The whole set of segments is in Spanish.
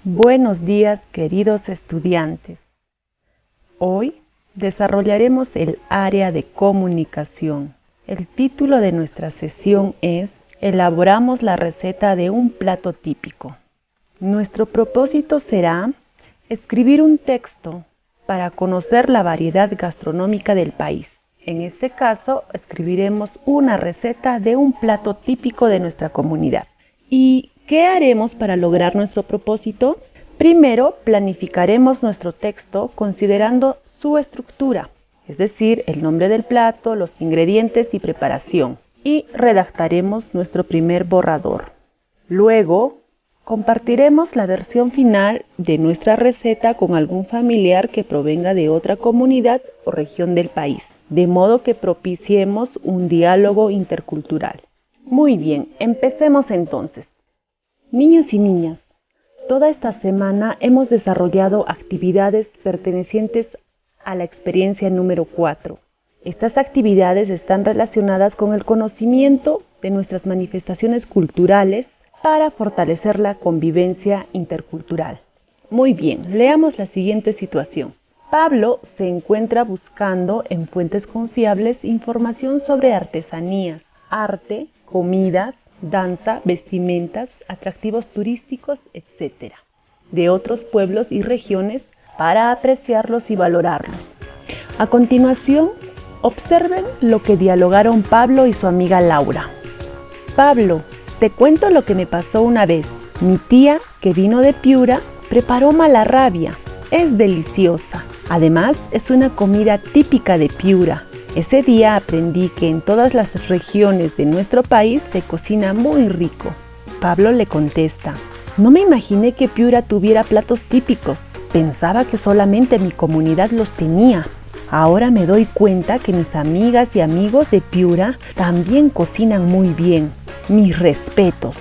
Buenos días, queridos estudiantes. Hoy desarrollaremos el área de comunicación. El título de nuestra sesión es Elaboramos la receta de un plato típico. Nuestro propósito será escribir un texto para conocer la variedad gastronómica del país. En este caso, escribiremos una receta de un plato típico de nuestra comunidad. ¿Y qué haremos para lograr nuestro propósito? Primero, planificaremos nuestro texto considerando su estructura, es decir, el nombre del plato, los ingredientes y preparación, y redactaremos nuestro primer borrador. Luego, compartiremos la versión final de nuestra receta con algún familiar que provenga de otra comunidad o región del país, de modo que propiciemos un diálogo intercultural. Muy bien, empecemos entonces. Niños y niñas, toda esta semana hemos desarrollado actividades pertenecientes a la experiencia número 4. Estas actividades están relacionadas con el conocimiento de nuestras manifestaciones culturales para fortalecer la convivencia intercultural. Muy bien, leamos la siguiente situación. Pablo se encuentra buscando en fuentes confiables información sobre artesanías, arte, comidas, danza, vestimentas, atractivos turísticos, etc., de otros pueblos y regiones para apreciarlos y valorarlos. A continuación, observen lo que dialogaron Pablo y su amiga Laura. Pablo, te cuento lo que me pasó una vez. Mi tía, que vino de Piura, preparó malarrabia. Es deliciosa. Además, es una comida típica de Piura. Ese día aprendí que en todas las regiones de nuestro país se cocina muy rico. Pablo le contesta, no me imaginé que Piura tuviera platos típicos. Pensaba que solamente mi comunidad los tenía. Ahora me doy cuenta que mis amigas y amigos de Piura también cocinan muy bien. Mis respetos.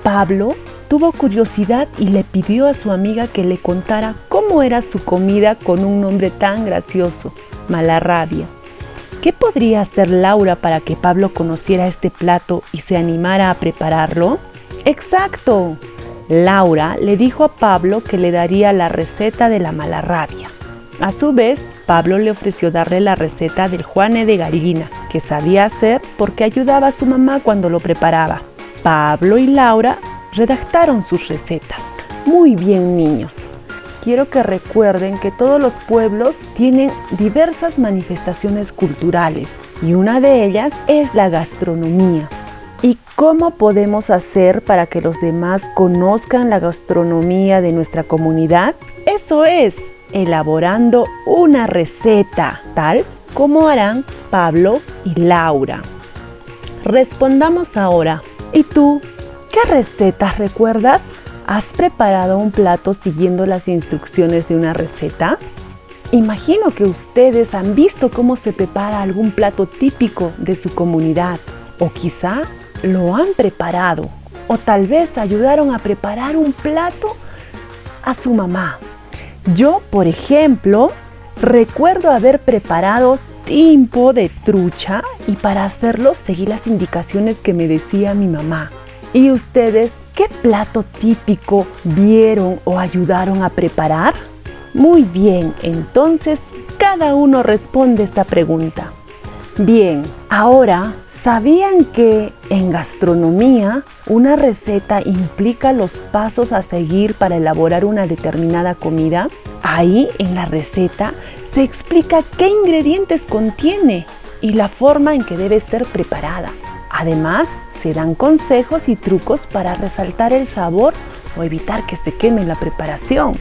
Pablo tuvo curiosidad y le pidió a su amiga que le contara cómo era su comida con un nombre tan gracioso, malarrabia. ¿Qué podría hacer Laura para que Pablo conociera este plato y se animara a prepararlo? ¡Exacto! Laura le dijo a Pablo que le daría la receta de la malarrabia. A su vez, Pablo le ofreció darle la receta del juane de gallina, que sabía hacer porque ayudaba a su mamá cuando lo preparaba. Pablo y Laura redactaron sus recetas. Muy bien, niños. Quiero que recuerden que todos los pueblos tienen diversas manifestaciones culturales y una de ellas es la gastronomía. ¿Y cómo podemos hacer para que los demás conozcan la gastronomía de nuestra comunidad? Eso es, elaborando una receta, tal como harán Pablo y Laura. Respondamos ahora. ¿Y tú? ¿Qué recetas recuerdas? ¿Has preparado un plato siguiendo las instrucciones de una receta? Imagino que ustedes han visto cómo se prepara algún plato típico de su comunidad, o quizá lo han preparado, o tal vez ayudaron a preparar un plato a su mamá. Yo, por ejemplo, recuerdo haber preparado timpo de trucha y para hacerlo seguí las indicaciones que me decía mi mamá. ¿Y ustedes qué plato típico vieron o ayudaron a preparar? Muy bien, entonces cada uno responde esta pregunta. Bien, ahora, ¿sabían que en gastronomía una receta implica los pasos a seguir para elaborar una determinada comida? Ahí en la receta se explica qué ingredientes contiene y la forma en que debe ser preparada. Además, se dan consejos y trucos para resaltar el sabor o evitar que se queme la preparación.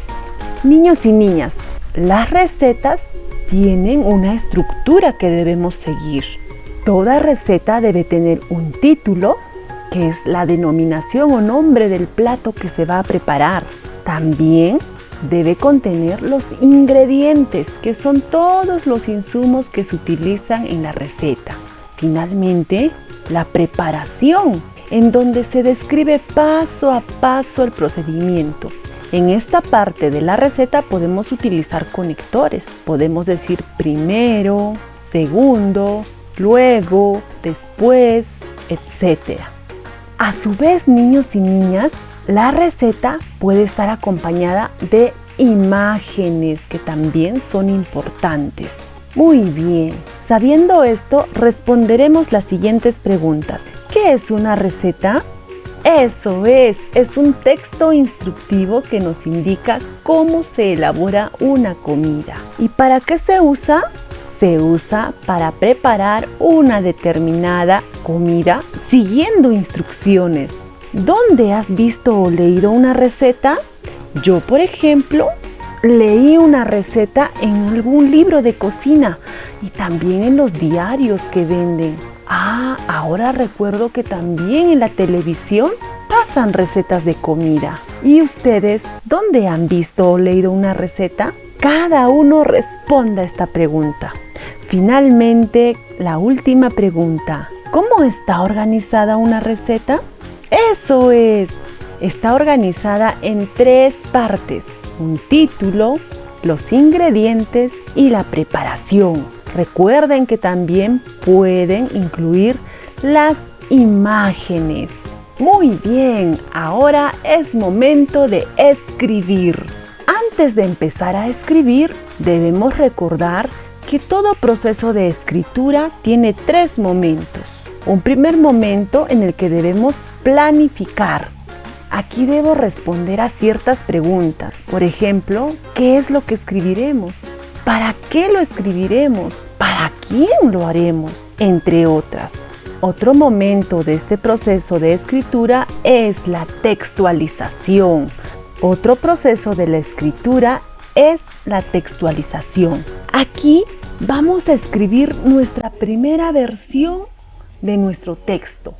Niños y niñas, las recetas tienen una estructura que debemos seguir. Toda receta debe tener un título, que es la denominación o nombre del plato que se va a preparar. También debe contener los ingredientes, que son todos los insumos que se utilizan en la receta. Finalmente, la preparación, en donde se describe paso a paso el procedimiento. En esta parte de la receta podemos utilizar conectores. Podemos decir primero, segundo, luego, después, etc. A su vez, niños y niñas, La receta puede estar acompañada de imágenes que también son importantes. Muy bien, sabiendo esto, responderemos las siguientes preguntas. ¿Qué es una receta? Eso es un texto instructivo que nos indica cómo se elabora una comida. ¿Y para qué se usa? Se usa para preparar una determinada comida siguiendo instrucciones. ¿Dónde has visto o leído una receta? Yo, por ejemplo, leí una receta en algún libro de cocina y también en los diarios que venden. Ahora recuerdo que también en la televisión pasan recetas de comida. ¿Y ustedes dónde han visto o leído una receta? Cada uno responda a esta pregunta. Finalmente, la última pregunta. ¿Cómo está organizada una receta? Eso es. Está organizada en 3 partes. Un título, los ingredientes y la preparación. Recuerden que también pueden incluir las imágenes. Muy bien, ahora es momento de escribir. Antes de empezar a escribir, debemos recordar que todo proceso de escritura tiene 3 momentos. Un primer momento en el que debemos planificar. Aquí debo responder a ciertas preguntas. Por ejemplo, ¿qué es lo que escribiremos? ¿Para qué lo escribiremos? ¿Para quién lo haremos? Entre otras. Otro momento de este proceso de escritura es la textualización. Otro proceso de la escritura es la textualización. Aquí vamos a escribir nuestra primera versión de nuestro texto,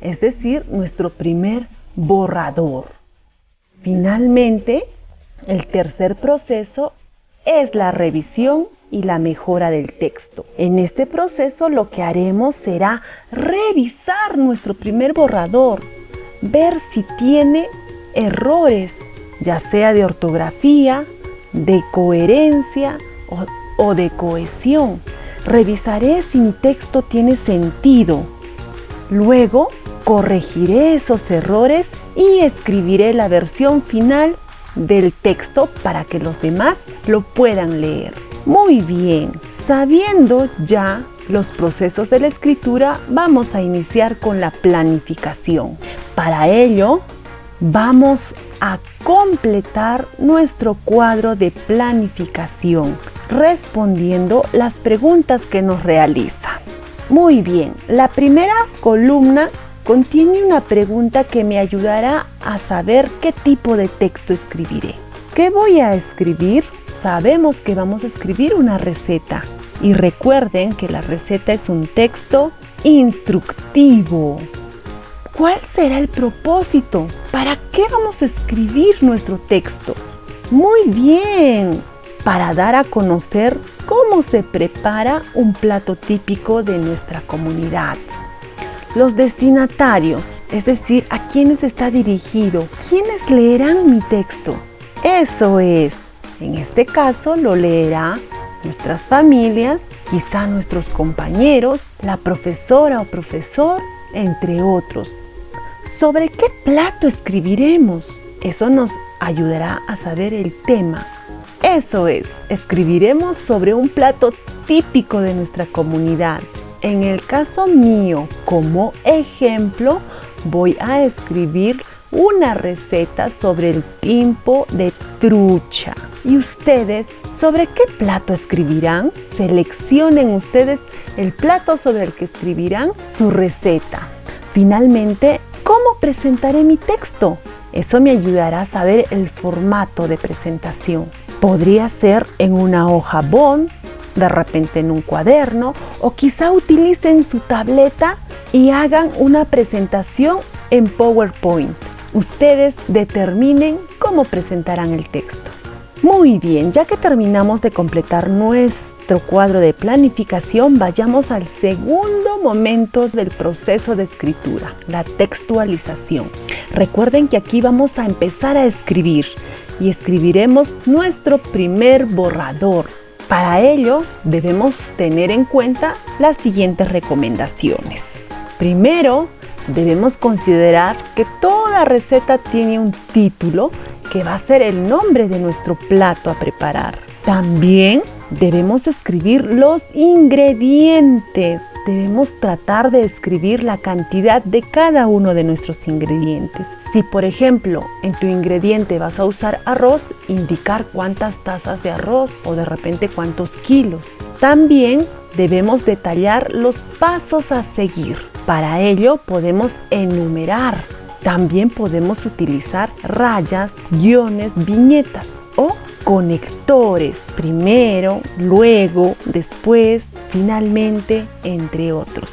es decir, nuestro primer borrador. Finalmente, el tercer proceso es la revisión y la mejora del texto. En este proceso lo que haremos será revisar nuestro primer borrador, ver si tiene errores, ya sea de ortografía, de coherencia o de cohesión. Revisaré si mi texto tiene sentido. Luego, corregiré esos errores y escribiré la versión final del texto para que los demás lo puedan leer. Muy bien, sabiendo ya los procesos de la escritura, vamos a iniciar con la planificación. Para ello, vamos a completar nuestro cuadro de planificación, respondiendo las preguntas que nos realiza. Muy bien, la primera columna contiene una pregunta que me ayudará a saber qué tipo de texto escribiré. ¿Qué voy a escribir? Sabemos que vamos a escribir una receta. Y recuerden que la receta es un texto instructivo. ¿Cuál será el propósito? ¿Para qué vamos a escribir nuestro texto? Muy bien, para dar a conocer cómo se prepara un plato típico de nuestra comunidad. Los destinatarios, es decir, a quienes está dirigido, ¿quiénes leerán mi texto? Eso es, en este caso lo leerá nuestras familias, quizá nuestros compañeros, la profesora o profesor, entre otros. ¿Sobre qué plato escribiremos? Eso nos ayudará a saber el tema. Eso es, escribiremos sobre un plato típico de nuestra comunidad. En el caso mío, como ejemplo, voy a escribir una receta sobre el tiempo de trucha. ¿Y ustedes sobre qué plato escribirán? Seleccionen ustedes el plato sobre el que escribirán su receta. Finalmente, ¿cómo presentaré mi texto? Eso me ayudará a saber el formato de presentación. Podría ser en una hoja bond, de repente en un cuaderno, o quizá utilicen su tableta y hagan una presentación en PowerPoint. Ustedes determinen cómo presentarán el texto. Muy bien, ya que terminamos de completar nuestro cuadro de planificación, vayamos al segundo momento del proceso de escritura, la textualización. Recuerden que aquí vamos a empezar a escribir y escribiremos nuestro primer borrador. Para ello, debemos tener en cuenta las siguientes recomendaciones. Primero, debemos considerar que toda receta tiene un título que va a ser el nombre de nuestro plato a preparar. También debemos escribir los ingredientes. Debemos tratar de escribir la cantidad de cada uno de nuestros ingredientes. Si, por ejemplo, en tu ingrediente vas a usar arroz, indicar cuántas tazas de arroz o de repente cuántos kilos. También debemos detallar los pasos a seguir. Para ello podemos enumerar. También podemos utilizar rayas, guiones, viñetas o conectores, primero, luego, después, finalmente, entre otros.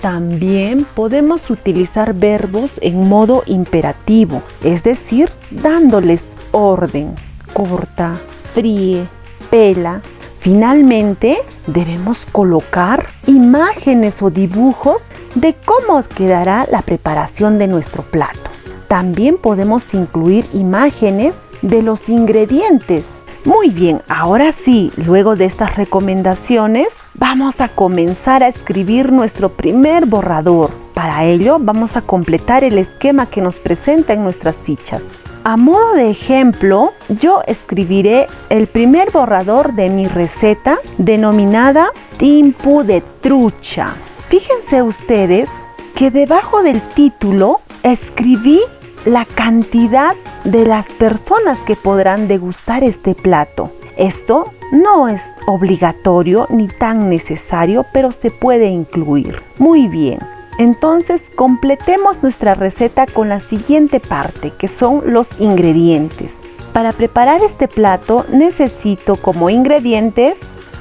También podemos utilizar verbos en modo imperativo, es decir, dándoles orden: corta, fríe, pela. Finalmente, debemos colocar imágenes o dibujos de cómo quedará la preparación de nuestro plato. También podemos incluir imágenes de los ingredientes. Muy bien, ahora sí, luego de estas recomendaciones, vamos a comenzar a escribir nuestro primer borrador. Para ello, vamos a completar el esquema que nos presenta en nuestras fichas. A modo de ejemplo, yo escribiré el primer borrador de mi receta denominada timpu de trucha. Fíjense ustedes que debajo del título escribí la cantidad de las personas que podrán degustar este plato. Esto no es obligatorio ni tan necesario, pero se puede incluir. Muy bien, entonces completemos nuestra receta con la siguiente parte, que son los ingredientes. Para preparar este plato necesito como ingredientes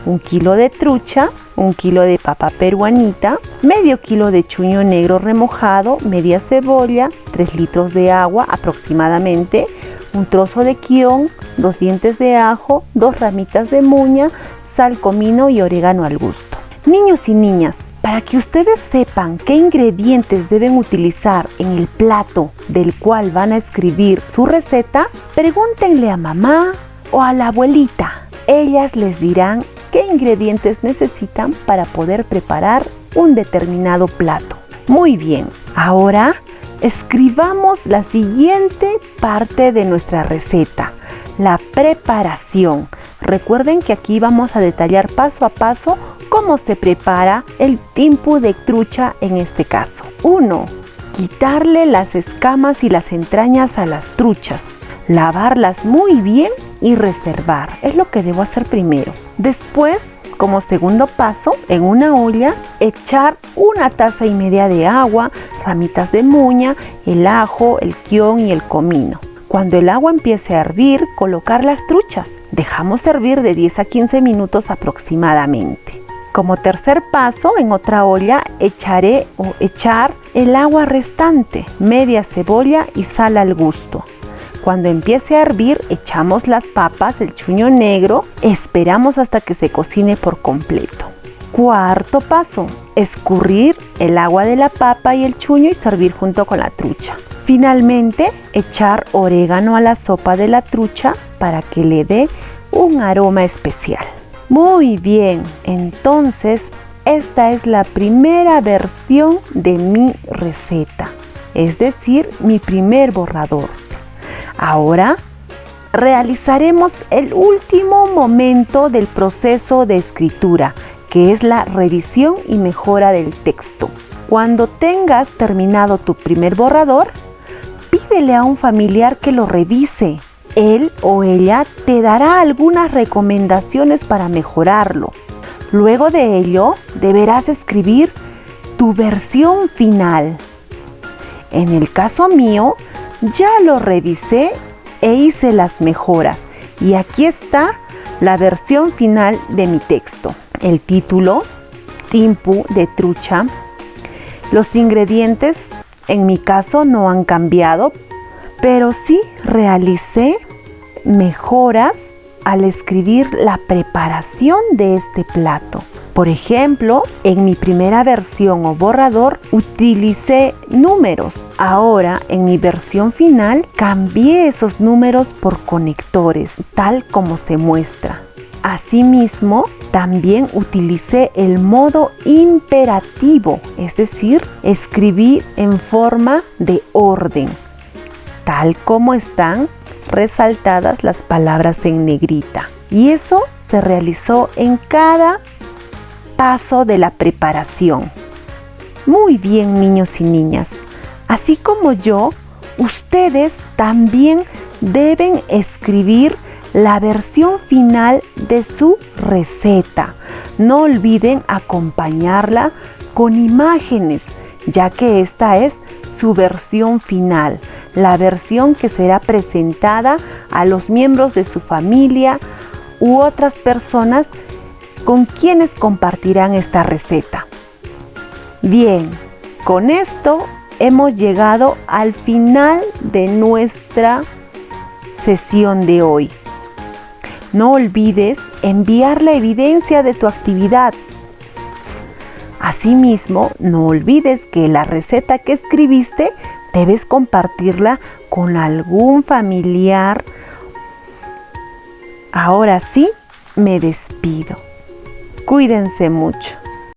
1 kilo de trucha, 1 kilo de papa peruanita, medio kilo de chuño negro remojado, media cebolla, 3 litros de agua aproximadamente, un trozo de quión, 2 dientes de ajo, 2 ramitas de muña, sal, comino y orégano al gusto. Niños y niñas, para que ustedes sepan qué ingredientes deben utilizar en el plato del cual van a escribir su receta, pregúntenle a mamá o a la abuelita. Ellas les dirán qué ingredientes necesitan para poder preparar un determinado plato. Muy bien, ahora escribamos la siguiente parte de nuestra receta, la preparación. Recuerden que aquí vamos a detallar paso a paso cómo se prepara el timpu de trucha en este caso. 1. Quitarle las escamas y las entrañas a las truchas. Lavarlas muy bien y reservar. Es lo que debo hacer primero. Después, como segundo paso, en una olla, echar 1,5 tazas de agua, ramitas de muña, el ajo, el quión y el comino. Cuando el agua empiece a hervir, colocar las truchas. Dejamos hervir de 10 a 15 minutos aproximadamente. Como tercer paso, en otra olla echar el agua restante, media cebolla y sal al gusto. Cuando empiece a hervir, echamos las papas, el chuño negro, esperamos hasta que se cocine por completo. Cuarto paso, escurrir el agua de la papa y el chuño y servir junto con la trucha. Finalmente, echar orégano a la sopa de la trucha para que le dé un aroma especial. Muy bien, entonces esta es la primera versión de mi receta, es decir, mi primer borrador. Ahora realizaremos el último momento del proceso de escritura, que es la revisión y mejora del texto. Cuando tengas terminado tu primer borrador, pídele a un familiar que lo revise. Él o ella te dará algunas recomendaciones para mejorarlo. Luego de ello, deberás escribir tu versión final. En el caso mío, ya lo revisé e hice las mejoras. Y aquí está la versión final de mi texto. El título, timpu de trucha. Los ingredientes, en mi caso, no han cambiado, pero sí realicé mejoras al escribir la preparación de este plato. Por ejemplo, en mi primera versión o borrador utilicé números. Ahora, en mi versión final, cambié esos números por conectores, tal como se muestra. Asimismo, también utilicé el modo imperativo, es decir, escribí en forma de orden, tal como están resaltadas las palabras en negrita. Y eso se realizó en cada paso de la preparación. Muy bien, niños y niñas. Así como yo, ustedes también deben escribir la versión final de su receta. No olviden acompañarla con imágenes, ya que esta es su versión final, la versión que será presentada a los miembros de su familia u otras personas con quienes compartirán esta receta. Bien, con esto hemos llegado al final de nuestra sesión de hoy. No olvides enviar la evidencia de tu actividad. Asimismo, no olvides que la receta que escribiste debes compartirla con algún familiar. Ahora sí, me despido. Cuídense mucho.